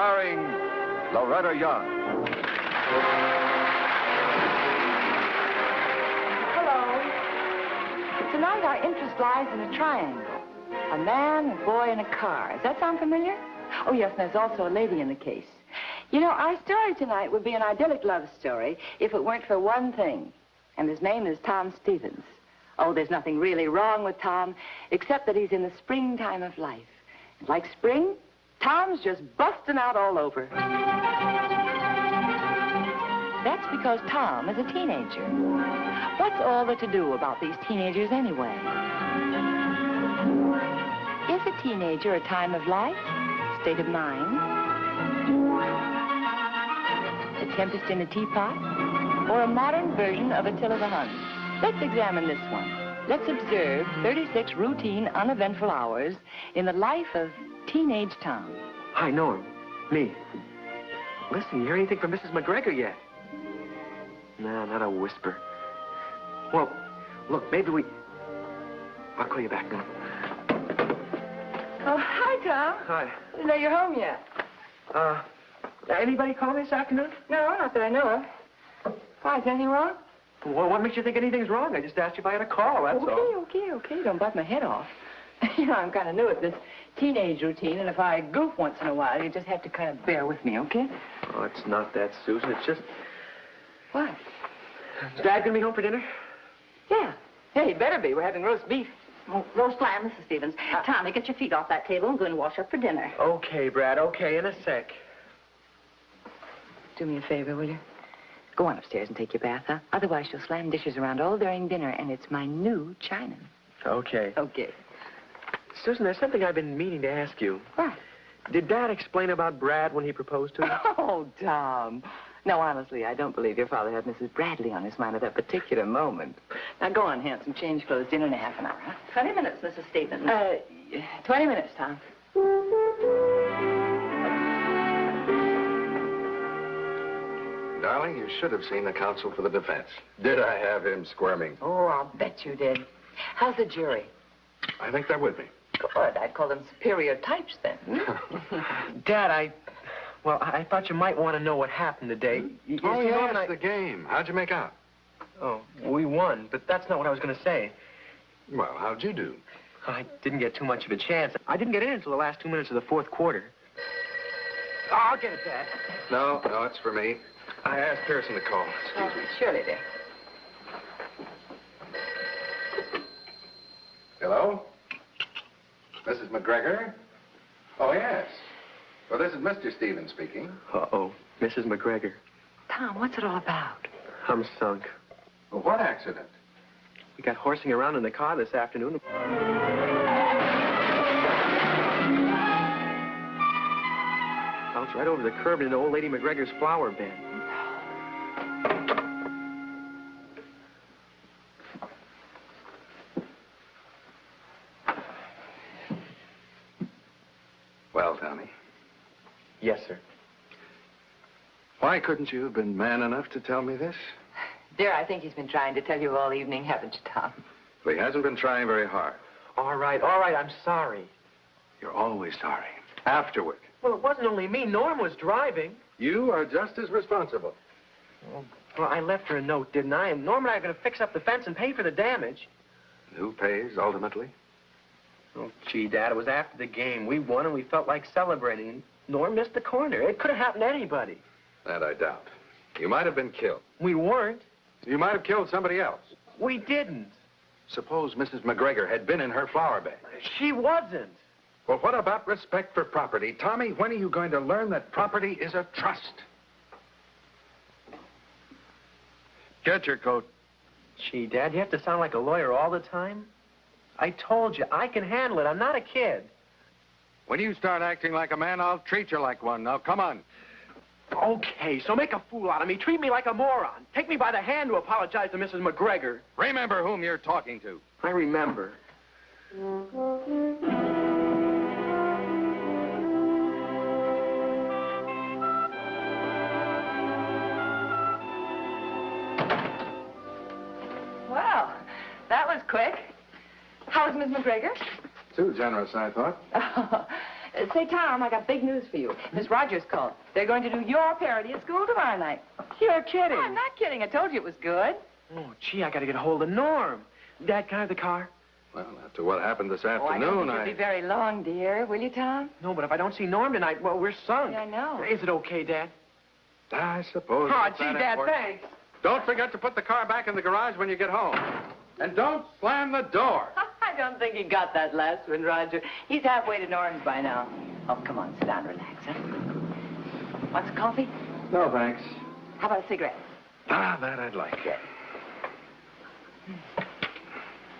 starring Loretta Young. Hello. Tonight our interest lies in a triangle. A man, a boy, and a car. Does that sound familiar? Oh, yes, and there's also a lady in the case. You know, our story tonight would be an idyllic love story if it weren't for one thing. And his name is Tom Stevens. Oh, there's nothing really wrong with Tom, except that he's in the springtime of life. And like spring, Tom's just busting out all over. That's because Tom is a teenager. What's all there to do about these teenagers anyway? Is a teenager a time of life, state of mind, a tempest in a teapot, or a modern version of Attila the Hun? Let's examine this one. Let's observe 36 routine, uneventful hours in the life of teenage Tom. Hi, Norm. Me. Listen, you hear anything from Mrs. McGregor yet? No, not a whisper. Well, look, maybe we... I'll call you back, Norm. Oh, hi, Tom. Hi. Didn't know you're home yet. Anybody call me this afternoon? No, not that I know of. Why, is anything wrong? Well, what makes you think anything's wrong? I just asked you if I had a call, that's all. Okay. Don't bite my head off. You know, I'm kind of new at this teenage routine, and if I goof once in a while, you just have to kind of bear with me, okay? Oh, it's not that, Susan. It's just... What? Is Dad gonna be home for dinner? Yeah. Yeah, he better be. We're having roast beef. Oh, roast lamb, Mrs. Stevens. Tommy, get your feet off that table and go and wash up for dinner. Okay, Brad, okay, in a sec. Do me a favor, will you? Go on upstairs and take your bath, huh? Otherwise, she'll slam dishes around all during dinner, and it's my new china. Okay. Okay. Susan, there's something I've been meaning to ask you. What? Did Dad explain about Brad when he proposed to you? Oh, Tom. No, honestly, I don't believe your father had Mrs. Bradley on his mind at that particular moment. Now, go on, handsome. Change clothes. Dinner in a half an hour, huh? 20 minutes, Mrs. Stevens. 20 minutes, Tom. Darling, you should have seen the counsel for the defense. Did I have him squirming? Oh, I'll bet you did. How's the jury? I think they're with me. Good. I'd call them superior types, then. Dad, I thought you might want to know what happened today. Yes, the game. How'd you make out? Oh, we won, but that's not what I was going to say. Well, how'd you do? I didn't get too much of a chance. I didn't get in until the last 2 minutes of the fourth quarter. Oh, I'll get it, Dad. No, it's for me. I asked Pearson to call. Excuse me. Surely, dear. Hello? Mrs. McGregor? Oh, yes. Well, this is Mr. Stevens speaking. Uh-oh, Mrs. McGregor. Tom, what's it all about? I'm sunk. Well, what accident? We got horsing around in the car this afternoon. Bounced right over the curb into old Lady McGregor's flower bed. Well, Tommy. Yes, sir. Why couldn't you have been man enough to tell me this? Dear, I think he's been trying to tell you all evening, haven't you, Tom? Well, he hasn't been trying very hard. All right, I'm sorry. You're always sorry. Afterward. Well, it wasn't only me. Norm was driving. You are just as responsible. Well, I left her a note, didn't I? And Norm and I are going to fix up the fence and pay for the damage. Who pays, ultimately? Oh, gee, Dad, it was after the game. We won and we felt like celebrating. And Norm missed the corner. It could have happened to anybody. That I doubt. You might have been killed. We weren't. You might have killed somebody else. We didn't. Suppose Mrs. McGregor had been in her flower bed. She wasn't. Well, what about respect for property? Tommy, when are you going to learn that property is a trust? Get your coat. Gee, Dad, you have to sound like a lawyer all the time? I told you, I can handle it. I'm not a kid. When you start acting like a man, I'll treat you like one. Now, come on. Okay, so make a fool out of me. Treat me like a moron. Take me by the hand to apologize to Mrs. McGregor. Remember whom you're talking to. I remember. Well, that was quick. How's Miss McGregor? Too generous, I thought. Say, Tom, I got big news for you. Miss Rogers called. They're going to do your parody at school tomorrow night. You're kidding. Oh, I'm not kidding. I told you it was good. Oh, gee, I got to get a hold of Norm. Dad, can I have the car? Well, after what happened this Oh, I afternoon, don't think it'll be very long, dear. Will you, Tom? No, but if I don't see Norm tonight, well, we're sunk. Yeah, I know. Is it okay, Dad? I suppose. Oh, it's gee, that Dad, important. thanks. Don't forget to put the car back in the garage when you get home. And don't slam the door. I don't think he got that last one, Roger. He's halfway to Norton's by now. Oh, come on, sit down, relax, huh? Want some coffee? No, thanks. How about a cigarette? Ah, that I'd like. Good.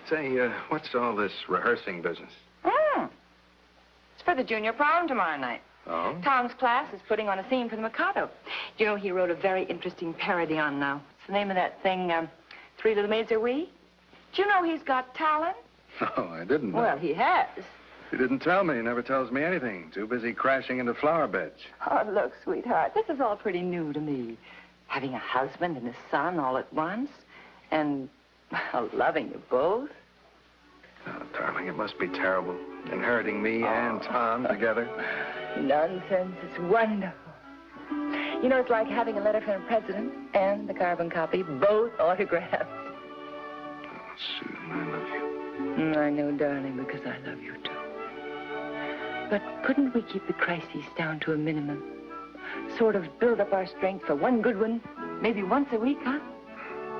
Say, what's all this rehearsing business? It's for the junior prom tomorrow night. Oh? Tom's class is putting on a scene for the Mikado. You know, he wrote a very interesting parody on, what's the name of that thing, Three Little Maids Are We? Do you know he's got talent? No, I didn't know. Well, he has. He didn't tell me. He never tells me anything. Too busy crashing into flower beds. Oh, look, sweetheart, this is all pretty new to me. Having a husband and a son all at once, and loving you both. Oh, darling, it must be terrible. Inheriting me and Tom together. Nonsense. It's wonderful. You know, it's like having a letter from the president and the carbon copy, both autographed. Oh, Susan, I love you. I know, darling, because I love you, too. But couldn't we keep the crises down to a minimum? Sort of build up our strength for one good one, maybe once a week, huh?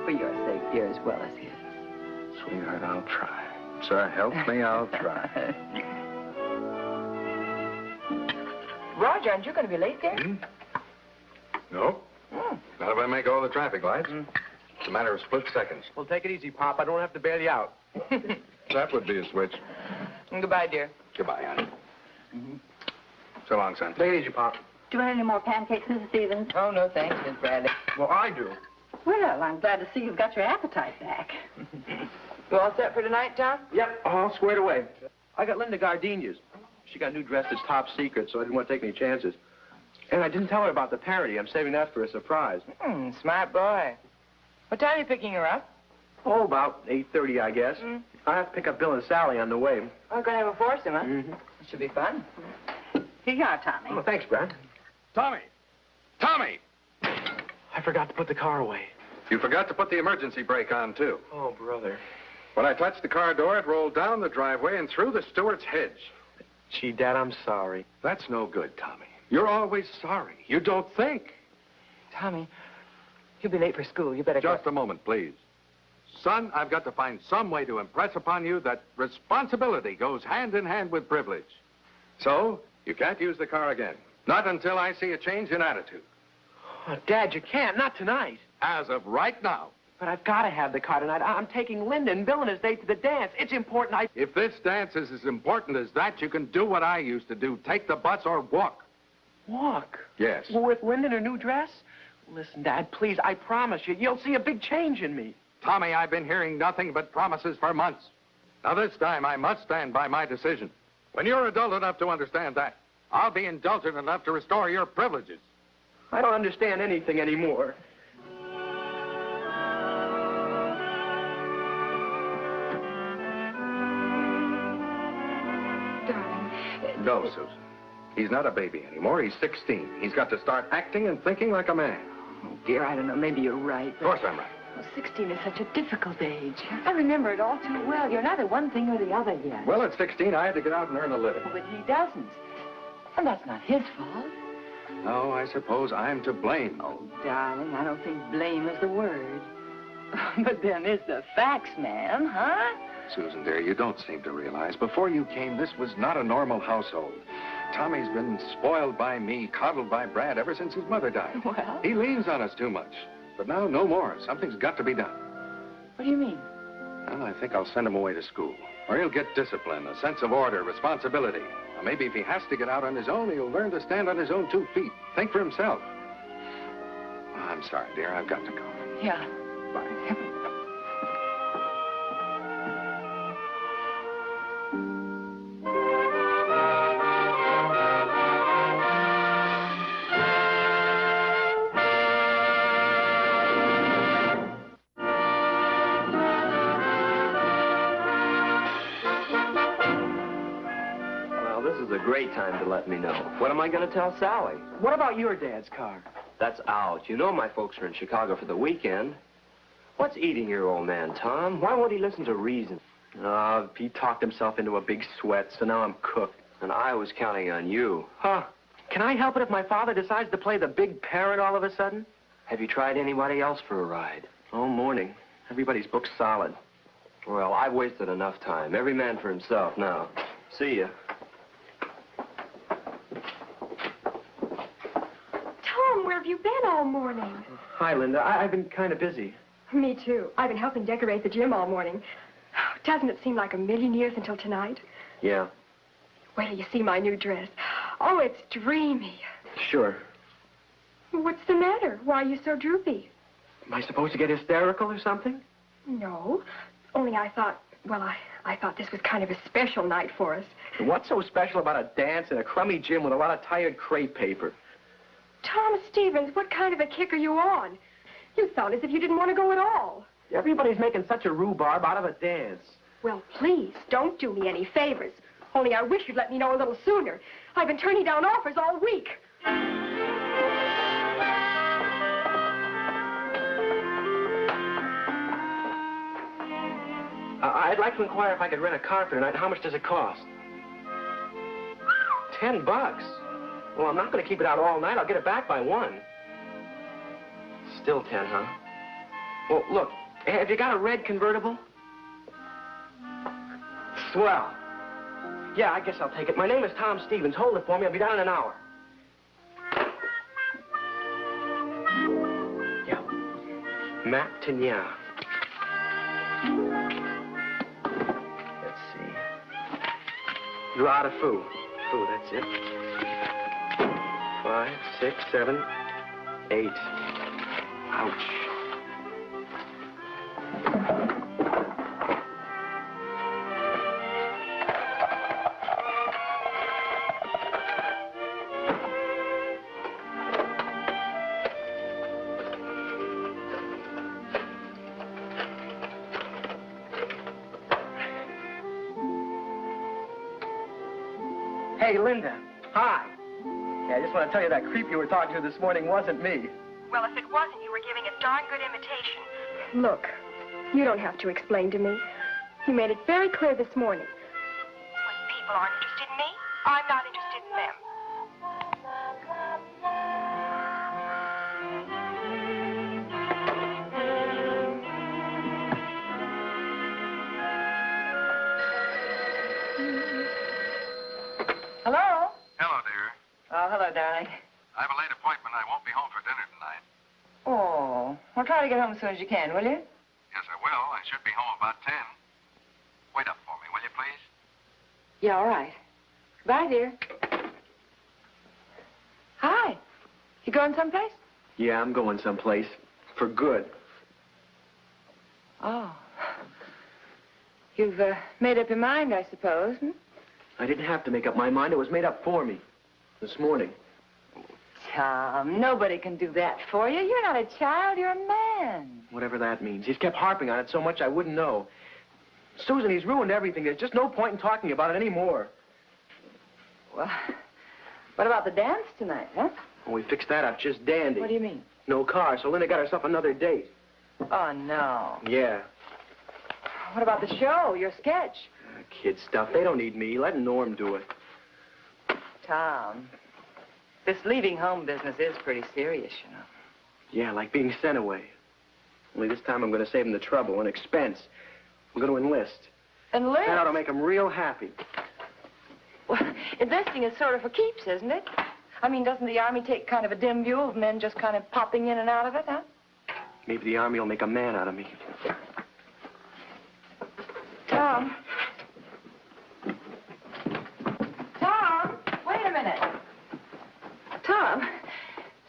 For your sake, dear, as well as his. Sweetheart, I'll try. Sir, help me, I'll try. Roger, aren't you going to be late, dear? No. Not if I make all the traffic lights. It's a matter of split seconds. Well, take it easy, Pop. I don't have to bail you out. That would be a switch. Goodbye, dear. Goodbye, honey. So long, son. Take it easy, Pop. Do you want any more pancakes, Mrs. Stevens? Oh, no, thanks, Miss Bradley. Well, I do. Well, I'm glad to see you've got your appetite back. You all set for tonight, Tom? Yep, all squared away. I got Linda gardenias. She got a new dress that's top secret, so I didn't want to take any chances. And I didn't tell her about the parody. I'm saving that for a surprise. Smart boy. What time are you picking her up? Oh, about 8:30, I guess. I have to pick up Bill and Sally on the way. I'm going to have a foursome, huh? It should be fun. Here you are, Tommy. Oh, thanks, Brad. Tommy! Tommy! I forgot to put the car away. You forgot to put the emergency brake on, too. Oh, brother. When I touched the car door, it rolled down the driveway and through the steward's hedge. Gee, Dad, I'm sorry. That's no good, Tommy. You're always sorry. You don't think. Tommy, you'll be late for school. You better Just a moment, please. Son, I've got to find some way to impress upon you that responsibility goes hand in hand with privilege. So, you can't use the car again. Not until I see a change in attitude. Oh, Dad, you can't. Not tonight. As of right now. But I've got to have the car tonight. I'm taking Linda and Bill and his date to the dance. It's important. If this dance is as important as that, you can do what I used to do. Take the bus or walk. Walk? Yes. Well, with Linda in her new dress? Listen, Dad, please, I promise you, you'll see a big change in me. Tommy, I've been hearing nothing but promises for months. Now, this time, I must stand by my decision. When you're adult enough to understand that, I'll be indulgent enough to restore your privileges. I don't understand anything anymore. Darling. No, Susan. He's not a baby anymore. He's 16. He's got to start acting and thinking like a man. Oh, dear, I don't know. Maybe you're right. Of course I'm right. Well, 16 is such a difficult age. I remember it all too well. You're neither one thing or the other yet. Well, at 16, I had to get out and earn a living. But he doesn't. And that's not his fault. No, I suppose I'm to blame. Oh, darling, I don't think blame is the word. But then is the facts, ma'am, huh? Susan, dear, you don't seem to realize. Before you came, this was not a normal household. Tommy's been spoiled by me, coddled by Brad ever since his mother died. Well? He leans on us too much. But now, no more. Something's got to be done. What do you mean? Well, I think I'll send him away to school. Or he'll get discipline, a sense of order, responsibility. Or maybe if he has to get out on his own, he'll learn to stand on his own 2 feet. Think for himself. Oh, I'm sorry, dear. I've got to go. Yeah. Bye. great time to let me know. What am I going to tell Sally? What about your dad's car? That's out. You know my folks are in Chicago for the weekend. What's eating your old man, Tom? Why won't he listen to reason? He talked himself into a big sweat, so now I'm cooked. And I was counting on you. Huh? Can I help it if my father decides to play the big parent all of a sudden? Have you tried anybody else for a ride? All morning. Everybody's booked solid. Well, I've wasted enough time. Every man for himself now. See ya. Tom, where have you been all morning? Hi, Linda. I've been kind of busy. Me too. I've been helping decorate the gym all morning. Doesn't it seem like a million years until tonight? Yeah. Wait till you see my new dress. Oh, it's dreamy. Sure. What's the matter? Why are you so droopy? Am I supposed to get hysterical or something? No. Only I thought, well, I thought this was kind of a special night for us. What's so special about a dance in a crummy gym with a lot of tired crepe paper? Tom Stevens, what kind of a kick are you on? You sound as if you didn't want to go at all. Everybody's making such a rhubarb out of a dance. Well, please, don't do me any favors. Only I wish you'd let me know a little sooner. I've been turning down offers all week. I'd like to inquire if I could rent a car for tonight. How much does it cost? $10. Well, I'm not going to keep it out all night. I'll get it back by 1. Still 10, huh? Well, look, have you got a red convertible? Swell. Yeah, I guess I'll take it. My name is Tom Stevens. Hold it for me. I'll be down in an hour. Yeah. Matinee. Let's see. Droit de fou. Fou, that's it. 5, 6, 7, 8. Ouch. Hey, Linda. Hi. Yeah, I just want to tell you that creep you were talking to this morning wasn't me. Well, if it wasn't, you were giving a darn good imitation. Look, you don't have to explain to me. You made it very clear this morning. When people aren't interested in me, I'm not interested in them. Hello? Hello, dear. Oh, hello, darling. I have a late appointment. I won't be home for dinner tonight. Oh, well, try to get home as soon as you can, will you? Yes, I will. I should be home about 10. Wait up for me, will you, please? Yeah, all right. Bye, dear. Hi. You going someplace? Yeah, I'm going someplace. For good. Oh. You've made up your mind, I suppose, hmm? I didn't have to make up my mind. It was made up for me. This morning. Tom, nobody can do that for you. You're not a child, you're a man. Whatever that means. He's kept harping on it so much I wouldn't know. Susan, he's ruined everything. There's just no point in talking about it anymore. Well, what about the dance tonight, huh? Well, we fixed that up just dandy. What do you mean? No car, so Linda got herself another date. Oh, no. Yeah. What about the show, your sketch? Kid stuff. They don't need me. Let Norm do it. Tom, this leaving home business is pretty serious, you know. Yeah, like being sent away. Only this time I'm going to save him the trouble and expense. I'm going to enlist. Enlist? That ought to make him real happy. Well, enlisting is sort of for keeps, isn't it? I mean, doesn't the Army take kind of a dim view of men just kind of popping in and out of it, huh? Maybe the Army will make a man out of me. Tom. Tom, wait a minute. Tom,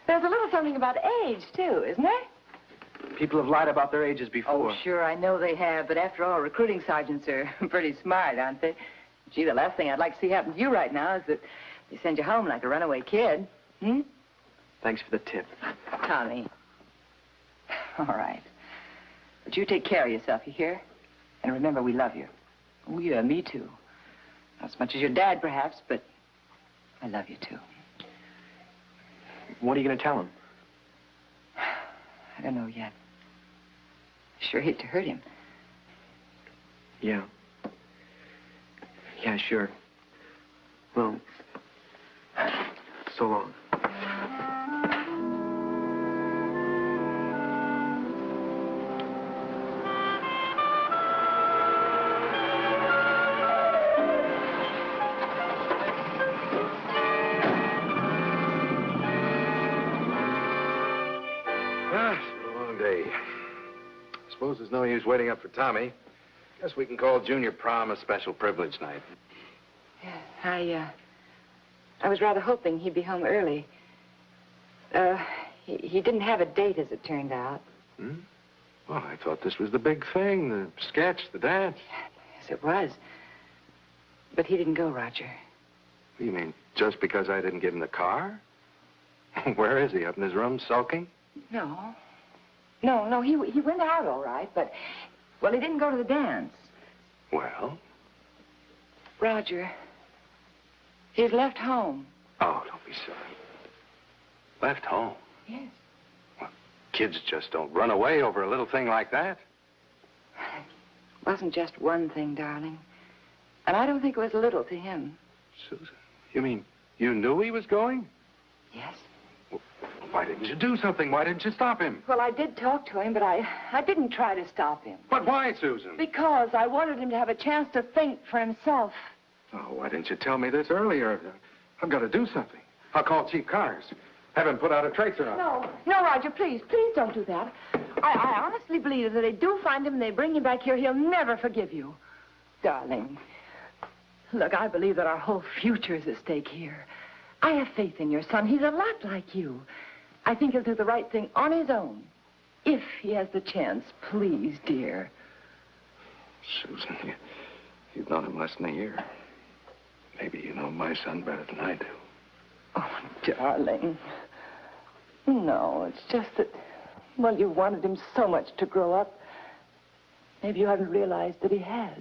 there's a little something about age, too, isn't there? People have lied about their ages before. Oh, sure, I know they have, but after all, recruiting sergeants are pretty smart, aren't they? Gee, the last thing I'd like to see happen to you right now is that they send you home like a runaway kid. Hmm? Thanks for the tip. Tommy. All right. But you take care of yourself, you hear? And remember, we love you. Oh, yeah, me too. Not as much as your dad, perhaps, but I love you, too. What are you going to tell him? I don't know yet. I sure hate to hurt him. Yeah. Yeah, sure. Well, so long. Suppose there's no use waiting up for Tommy. Guess we can call Junior Prom a special privilege night. Yeah, I was rather hoping he'd be home early. He didn't have a date, as it turned out. Hmm? Well, I thought this was the big thing, the sketch, the dance. Yes, it was. But he didn't go, Roger. You mean just because I didn't give him the car? Where is he? Up in his room, sulking? No, he went out all right, but, well, he didn't go to the dance. Well? Roger, he's left home. Oh, don't be silly. Left home? Yes. Well, kids just don't run away over a little thing like that. It wasn't just one thing, darling. And I don't think it was little to him. Susan, you mean you knew he was going? Yes. Why didn't you do something? Why didn't you stop him? Well, I did talk to him, but I didn't try to stop him. But why, Susan? Because I wanted him to have a chance to think for himself. Oh, why didn't you tell me this earlier? I've got to do something. I'll call Chief Cars. Have him put out a tracer on him. No, Roger, please don't do that. I honestly believe that if they do find him and they bring him back here, he'll never forgive you. Darling, look, I believe that our whole future is at stake here. I have faith in your son. He's a lot like you. I think he'll do the right thing on his own. If he has the chance, please, dear. Susan, you've known him less than a year. Maybe you know my son better than I do. Oh, darling. No, it's just that, well, you wanted him so much to grow up. Maybe you haven't realized that he has.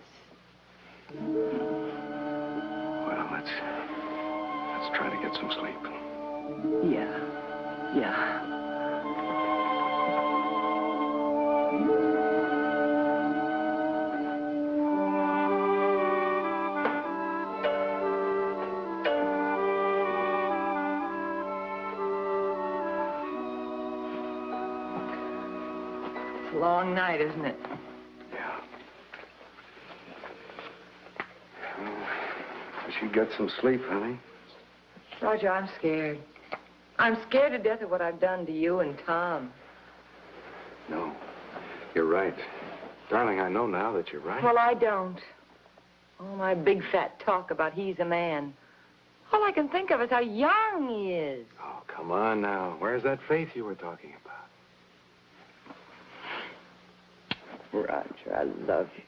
Well, let's try to get some sleep. Yeah. It's a long night, isn't it? Yeah. Well, wish you'd get some sleep, honey. Roger, I'm scared. I'm scared to death of what I've done to you and Tom. No, you're right. Darling, I know now that you're right. Well, I don't. All my big fat talk about he's a man. All I can think of is how young he is. Oh, come on now. Where's that faith you were talking about? Roger, I love you.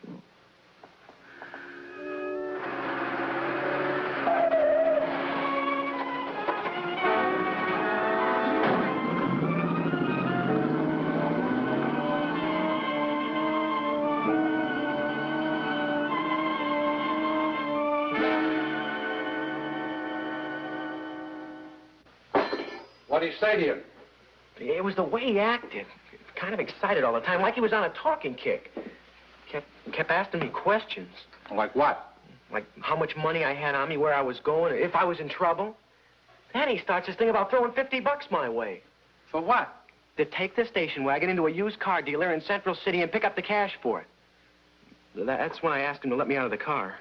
What did he say to you? It was the way he acted. Kind of excited all the time, like he was on a talking kick. Kept asking me questions. Like what? Like how much money I had on me, where I was going, if I was in trouble. Then he starts this thing about throwing $50 my way. For what? To take the station wagon into a used car dealer in Central City and pick up the cash for it. That's when I asked him to let me out of the car.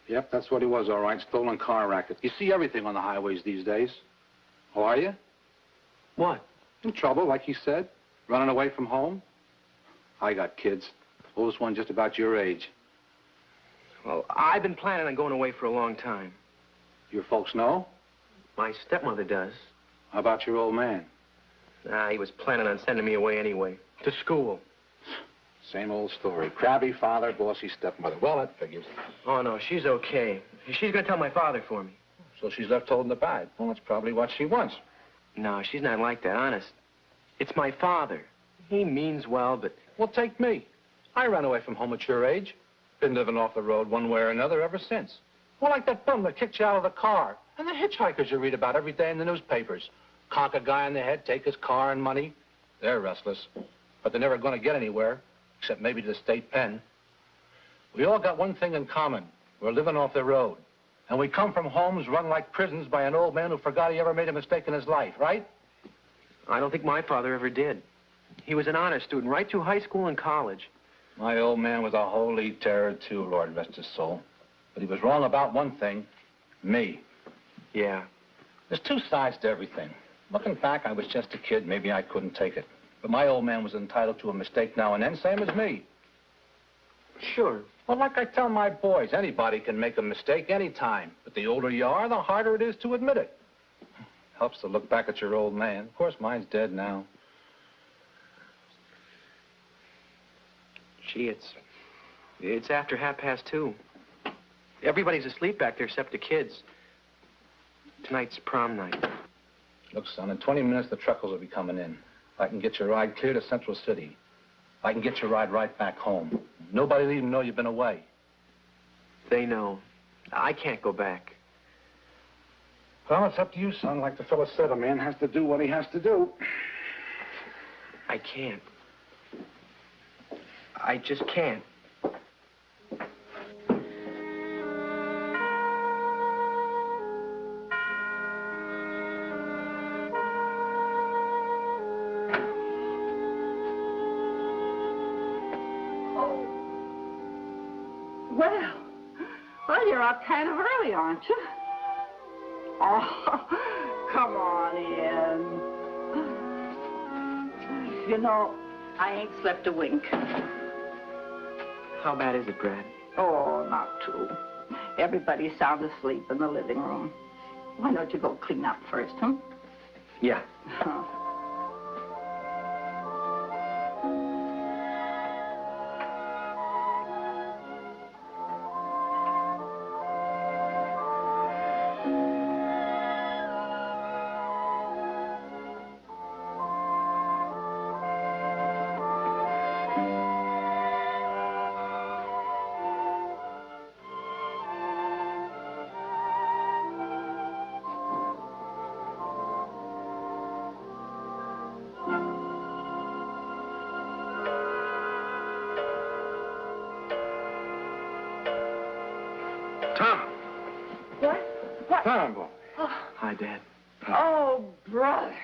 Yep, that's what he was, all right. Stolen car racket. You see everything on the highways these days. How are you? What? In trouble, like you said. Running away from home. I got kids. Oldest one just about your age. Well, I've been planning on going away for a long time. Your folks know? My stepmother does. How about your old man? He was planning on sending me away anyway. To school. Same old story. Crabby father, bossy stepmother. Well, that figures. Oh, no, she's okay. She's going to tell my father for me. So she's left holding the bag. Well, that's probably what she wants. No, she's not like that, honest. It's my father. He means well, but... Well, take me. I ran away from home at your age. Been living off the road one way or another ever since. Well, like that bum that kicked you out of the car. And the hitchhikers you read about every day in the newspapers. Conk a guy in the head, take his car and money. They're restless. But they're never going to get anywhere, except maybe to the state pen. We all got one thing in common. We're living off the road. And we come from homes run like prisons by an old man who forgot he ever made a mistake in his life, right? I don't think my father ever did. He was an honor student right through high school and college. My old man was a holy terror, too, Lord rest his soul. But he was wrong about one thing, me. Yeah. There's two sides to everything. Looking back, I was just a kid. Maybe I couldn't take it. But my old man was entitled to a mistake now and then, same as me. Sure. Well, like I tell my boys, anybody can make a mistake anytime. But the older you are, the harder it is to admit it. Helps to look back at your old man. Of course, mine's dead now. Gee, it's after 2:30. Everybody's asleep back there except the kids. Tonight's prom night. Look, son, in 20 minutes, the truckers will be coming in. I can get your ride clear to Central City. I can get your ride right back home. Nobody will even know you've been away. They know. I can't go back. Well, it's up to you, son. Like the fella said, a man has to do what he has to do. I can't. I just can't. Well, you're up kind of early, aren't you? Oh, come on in. You know, I ain't slept a wink. How bad is it, Brad? Oh, not too. Everybody's sound asleep in the living room. Why don't you go clean up first, huh? Yeah. Tom, boy. Oh. Hi, Dad. Oh, brother.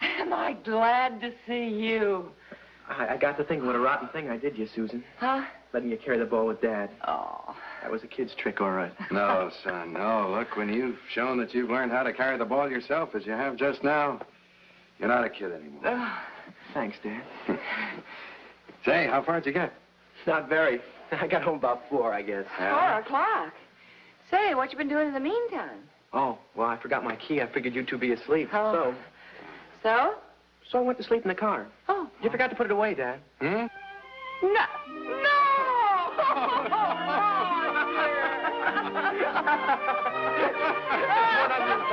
Am I glad to see you. I got to thinking what a rotten thing I did you, Susan. Huh? Letting you carry the ball with Dad. Oh. That was a kid's trick, all right. No, son, no. Look, when you've shown that you've learned how to carry the ball yourself, as you have just now, you're not a kid anymore. Thanks, Dad. Say, how far'd you get? Not very. I got home about 4, I guess. 4 o'clock. Say, what you been doing in the meantime? Oh, well, I forgot my key. I figured you two be asleep. Oh. So? So I went to sleep in the car. Oh. You forgot to put it away, Dad. Hmm? No! No! What on your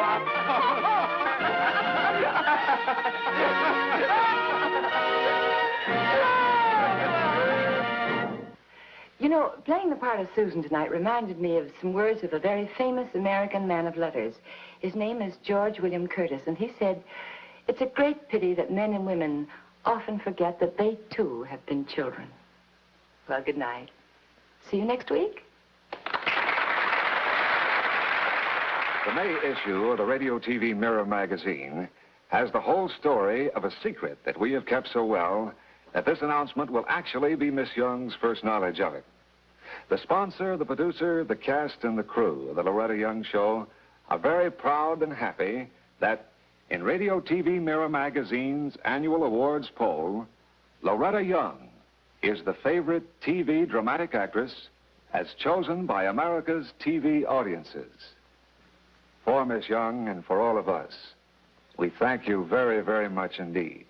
You know, playing the part of Susan tonight reminded me of some words of a very famous American man of letters. His name is George William Curtis, and he said, "It's a great pity that men and women often forget that they, too, have been children." Well, good night. See you next week. The May issue of the Radio TV Mirror magazine has the whole story of a secret that we have kept so well that this announcement will actually be Miss Young's first knowledge of it. The sponsor, the producer, the cast, and the crew of the Loretta Young Show are very proud and happy that in Radio TV Mirror magazine's annual awards poll, Loretta Young is the favorite TV dramatic actress as chosen by America's TV audiences. For Miss Young and for all of us, we thank you very, very much indeed.